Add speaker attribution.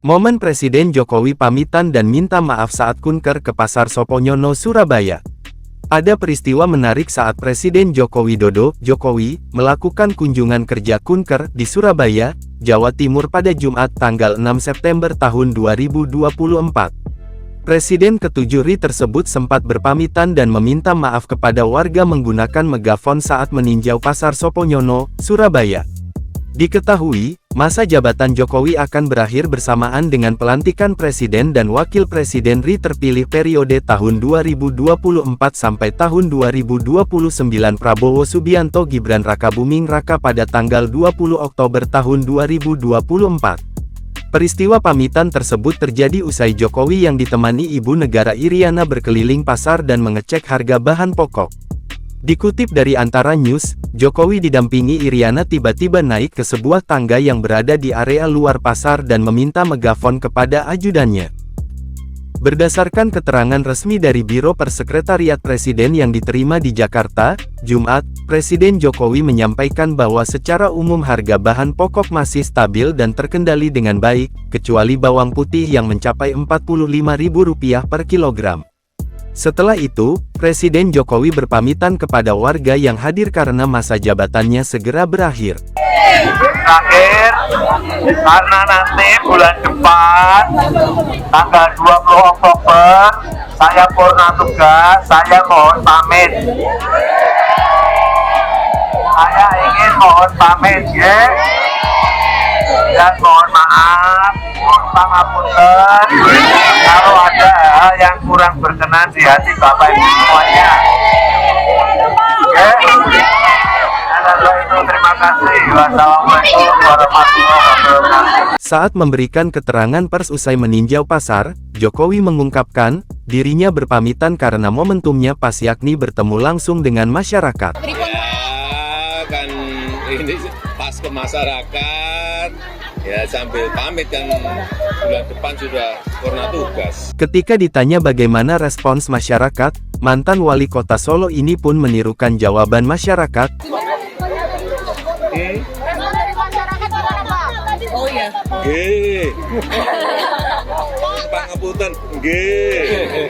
Speaker 1: Momen Presiden Jokowi pamitan dan minta maaf saat kunker ke Pasar Soponyono, Surabaya. Ada peristiwa menarik saat Presiden Joko Widodo, Jokowi, melakukan kunjungan kerja kunker di Surabaya, Jawa Timur pada Jumat tanggal 6 September tahun 2024. Presiden ke-7 RI tersebut sempat berpamitan dan meminta maaf kepada warga menggunakan megafon saat meninjau Pasar Soponyono, Surabaya. Diketahui, masa jabatan Jokowi akan berakhir bersamaan dengan pelantikan Presiden dan Wakil Presiden RI terpilih periode tahun 2024 sampai tahun 2029 Prabowo Subianto Gibran Rakabuming Raka pada tanggal 20 Oktober tahun 2024. Peristiwa pamitan tersebut terjadi usai Jokowi yang ditemani Ibu Negara Iriana berkeliling pasar dan mengecek harga bahan pokok. Dikutip dari Antara News, Jokowi didampingi Iriana tiba-tiba naik ke sebuah tangga yang berada di area luar pasar dan meminta megafon kepada ajudannya. Berdasarkan keterangan resmi dari Biro Persekretariat Presiden yang diterima di Jakarta, Jumat, Presiden Jokowi menyampaikan bahwa secara umum harga bahan pokok masih stabil dan terkendali dengan baik, kecuali bawang putih yang mencapai Rp45.000 per kilogram. Setelah itu, Presiden Jokowi berpamitan kepada warga yang hadir karena masa jabatannya segera berakhir.
Speaker 2: Terakhir, karena nanti bulan depan, tanggal 20 Oktober, saya purna tugas, saya mohon pamit. Saya ingin mohon pamit, ya. Dan mohon maaf, pangapunten, kalau ada hal yang kurang berkenan di hati Bapak Ibu semuanya. Oke? Dan itu terima kasih. Wassalamualaikum warahmatullahi wabarakatuh.
Speaker 1: Saat memberikan keterangan pers usai meninjau pasar, Jokowi mengungkapkan, dirinya berpamitan karena momentumnya pas yakni bertemu langsung dengan masyarakat.
Speaker 3: Ya, kan ini pas ke masyarakat. Ya sambil pamit kan bulan depan sudah purna tugas.
Speaker 1: Ketika ditanya bagaimana respons masyarakat, mantan wali kota Solo ini pun menirukan jawaban masyarakat.
Speaker 4: Oh iya.
Speaker 3: Pangapunten, nggih.